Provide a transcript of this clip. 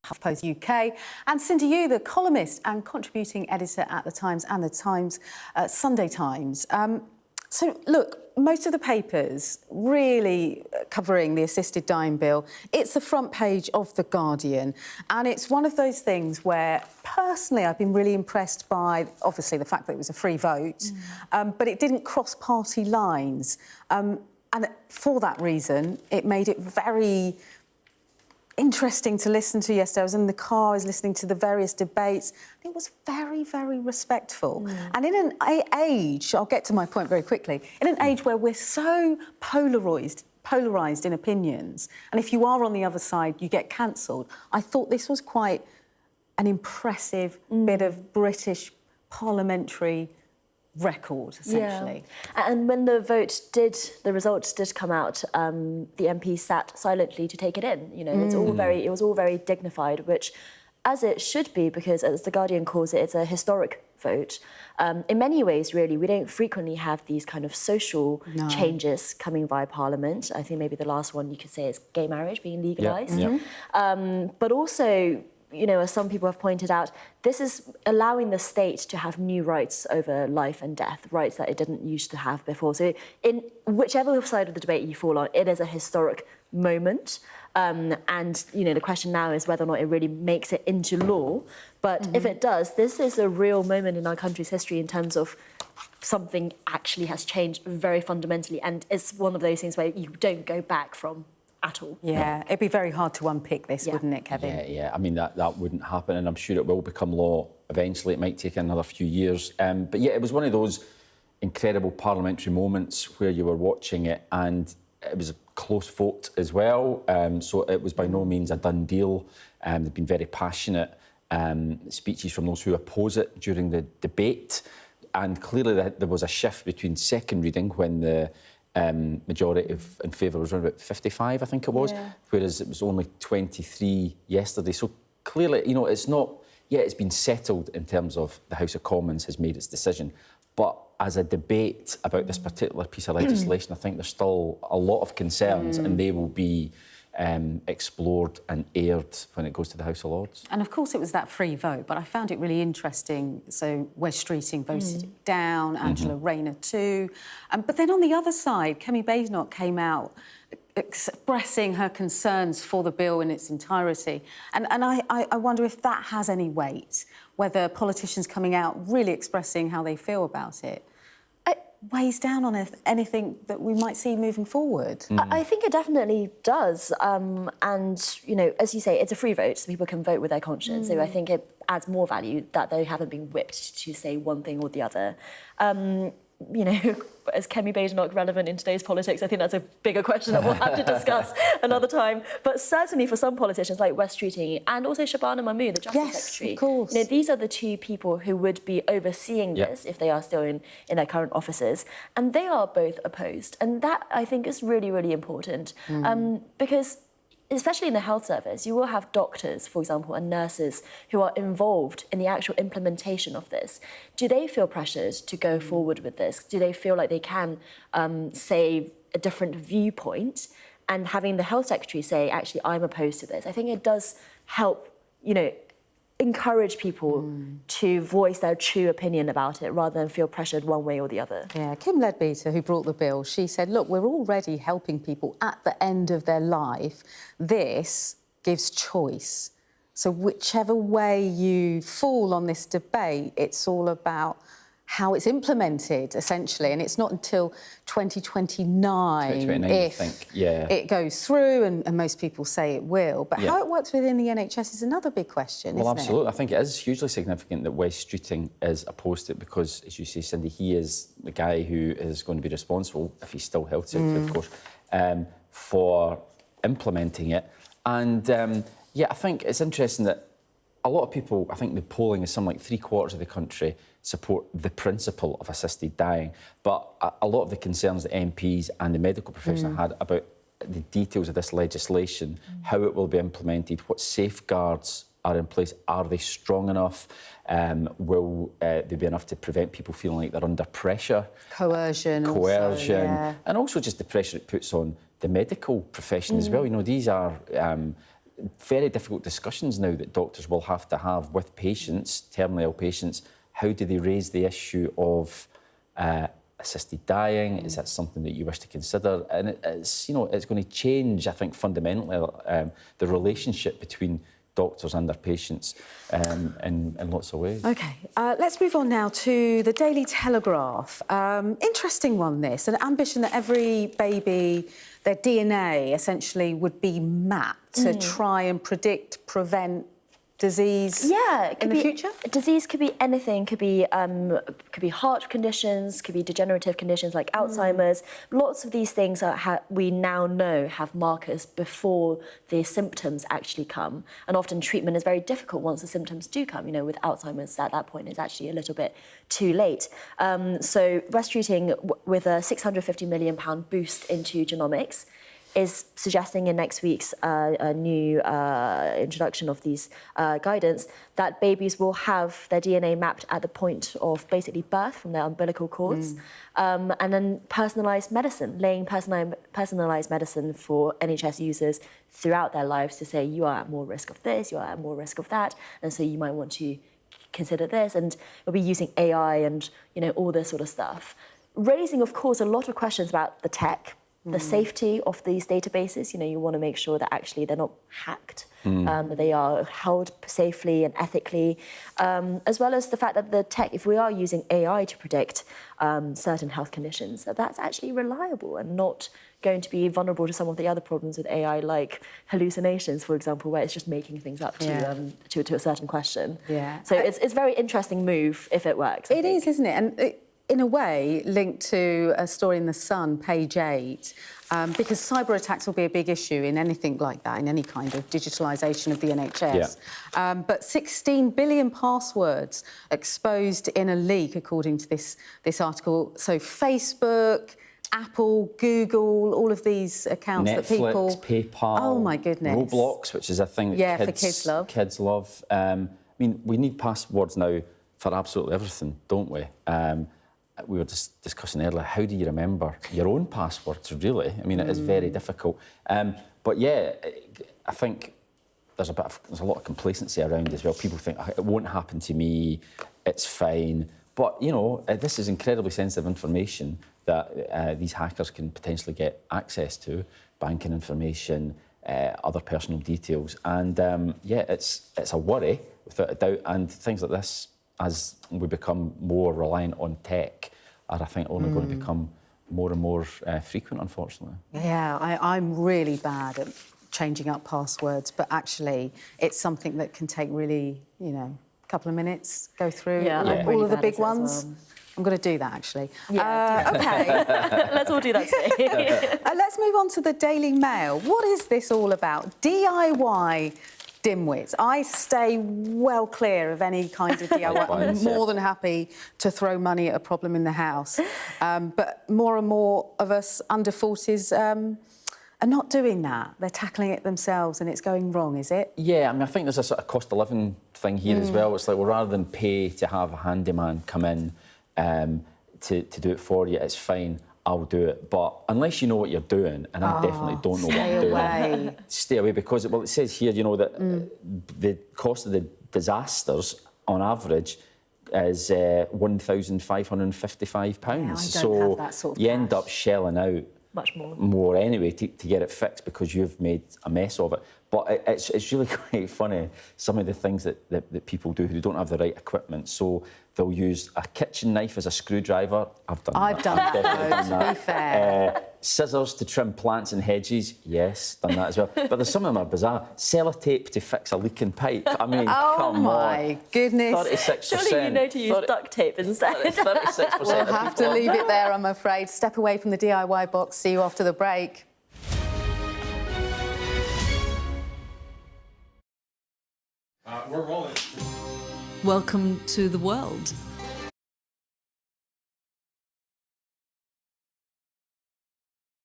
HuffPost UK, and Cindy Yu, the columnist and contributing editor at The Times and The Times Sunday Times. So, look, most of the papers really covering the assisted dying bill. It's the front page of The Guardian, and it's one of those things where, personally, I've been really impressed by, obviously, the fact that it was a free vote, but it didn't cross party lines. And for that reason, it made it very interesting to listen to yesterday. I was in the car, I was listening to the various debates. It was very, very respectful. And in an age, I'll get to my point very quickly, in an age where we're so polarised in opinions, and if you are on the other side, you get cancelled, I thought this was quite an impressive bit of British parliamentary record, essentially. Yeah. And when the results did come out, the MPs sat silently to take it in. You know, it was all very dignified, which, as it should be, because as The Guardian calls it, it's a historic vote. In many ways, really, we don't frequently have these kind of social changes coming via Parliament. I think maybe the last one you could say is gay marriage being legalised. But also, you know, as some people have pointed out, this is allowing the state to have new rights over life and death, rights that it didn't used to have before. So in whichever side of the debate you fall on, it is a historic moment. And, you know, the question now is whether or not it really makes it into law. But if it does, this is a real moment in our country's history in terms of something actually has changed very fundamentally. And it's one of those things where you don't go back from at all. Yeah, it'd be very hard to unpick this, wouldn't it, Kevin? Yeah. I mean, that wouldn't happen, and I'm sure it will become law eventually. It might take another few years. But yeah, it was one of those incredible parliamentary moments where you were watching it, and it was a close vote as well. So it was by no means a done deal. There've been very passionate speeches from those who oppose it during the debate, and clearly there was a shift between second reading when the majority in favour was around about 55, I think it was, whereas it was only 23 yesterday. So clearly, you know, it's not, it's been settled in terms of the House of Commons has made its decision, but as a debate about this particular piece of legislation, I think there's still a lot of concerns, and they will be explored and aired when it goes to the House of Lords. And of course it was that free vote, but I found it really interesting. So Wes Streeting voted it down, Angela Rayner too. But then on the other side, Kemi Badenoch came out expressing her concerns for the bill in its entirety. And I wonder if that has any weight, whether politicians coming out really expressing how they feel about it weighs down on anything that we might see moving forward. I think it definitely does. And, you know, as you say, it's a free vote, so people can vote with their conscience. So I think it adds more value that they haven't been whipped to say one thing or the other. You know, is Kemi Badenoch relevant in today's politics? I think that's a bigger question that we'll have to discuss another time. But certainly for some politicians like Wes Streeting and also Shabana Mahmood, the Justice Secretary, of course. You know, these are the two people who would be overseeing this if they are still in their current offices. And they are both opposed. And that, I think, is really, really important. Because especially in the health service, you will have doctors, for example, and nurses who are involved in the actual implementation of this. Do they feel pressured to go forward with this? Do they feel like they can say a different viewpoint? And having the health secretary say, actually, I'm opposed to this, I think it does help, you know, encourage people to voice their true opinion about it rather than feel pressured one way or the other. Yeah, Kim Leadbeater, who brought the bill, she said, look, we're already helping people at the end of their life. This gives choice. So whichever way you fall on this debate, it's all about how it's implemented, essentially, and it's not until 2029 if it goes through, and most people say it will. But how it works within the NHS is another big question, Well, isn't absolutely. it? I think it is hugely significant that Wes Streeting is opposed to it because, as you say, Cindy, he is the guy who is going to be responsible, if he's still health secretary, of course, for implementing it. And, I think it's interesting that a lot of people, I think the polling is something like 3/4 of the country support the principle of assisted dying. But a lot of the concerns that MPs and the medical profession had about the details of this legislation, how it will be implemented, what safeguards are in place, are they strong enough? Will they be enough to prevent people feeling like they're under pressure? Coercion. And also just the pressure it puts on the medical profession as well. You know, these are very difficult discussions now that doctors will have to have with patients, terminally ill patients. How do they raise the issue of assisted dying? Is that something that you wish to consider? And it's, it's going to change, I think, fundamentally the relationship between doctors and their patients in lots of ways. OK, let's move on now to the Daily Telegraph. Interesting one, this. An ambition that every baby, their DNA essentially would be mapped to try and predict, prevent disease in the future? Disease could be anything. Could be heart conditions, could be degenerative conditions like Alzheimer's. Lots of these things we now know have markers before the symptoms actually come. And often treatment is very difficult once the symptoms do come. With Alzheimer's, at that point, it's actually a little bit too late. So breast treating with a £650 million boost into genomics is suggesting in next week's a new introduction of these guidance that babies will have their DNA mapped at the point of basically birth from their umbilical cords. And then personalised medicine, laying personalised medicine for NHS users throughout their lives to say you are at more risk of this, you are at more risk of that, and so you might want to consider this. And we'll be using AI and all this sort of stuff. Raising, of course, a lot of questions about the tech, the safety of these databases. You want to make sure that actually they're not hacked, that they are held safely and ethically, as well as the fact that the tech, if we are using AI to predict certain health conditions, that's actually reliable and not going to be vulnerable to some of the other problems with AI, like hallucinations, for example, where it's just making things up to a certain question. Yeah. So it's a very interesting move if it works. It is, isn't it? And in a way, linked to a story in The Sun, page 8, because cyber attacks will be a big issue in anything like that, in any kind of digitalisation of the NHS. Yeah. But 16 billion passwords exposed in a leak, according to this article. So Facebook, Apple, Google, all of these accounts Netflix, that people... PayPal, oh my goodness, Roblox, which is a thing that for kids love. Kids love. We need passwords now for absolutely everything, don't we? We were just discussing earlier, how do you remember your own passwords, really? It is very difficult. But yeah, I think there's a lot of complacency around as well. People think, it won't happen to me, it's fine. But, this is incredibly sensitive information that these hackers can potentially get access to, banking information, other personal details. And, it's a worry, without a doubt. And things like this, as we become more reliant on tech, are, I think, only going to become more and more frequent, unfortunately. Yeah, I'm really bad at changing up passwords, but actually it's something that can take really, a couple of minutes, go through all really of the bad big at it as ones. well. I'm going to do that, actually. Yeah, OK. Let's all do that today. Let's move on to the Daily Mail. What is this all about? DIY dimwits. I stay well clear of any kind of DIY. I'm more than happy to throw money at a problem in the house. But more and more of us under 40s are not doing that. They're tackling it themselves and it's going wrong, is it? Yeah, I think there's a sort of cost of living thing here as well. It's like, well, rather than pay to have a handyman come in to do it for you, it's fine, I'll do it. But unless you know what you're doing, and I definitely don't know what I'm doing, stay away, because it says here, that the cost of the disasters on average is £1,555. Yeah, I don't so have that sort of you end up shelling out much more anyway to get it fixed because you've made a mess of it. But it's really quite funny, some of the things that people do who don't have the right equipment. So they'll use a kitchen knife as a screwdriver. I've done that. Definitely done that. To be fair. Scissors to trim plants and hedges. Yes, done that as well. But there's some of them are bizarre. Sellotape to fix a leaking pipe. Come on. Oh my goodness. 36%. Surely you know to use duct tape instead. 36%. We'll have to leave it there, I'm afraid. Step away from the DIY box. See you after the break. We're rolling. Welcome to the world.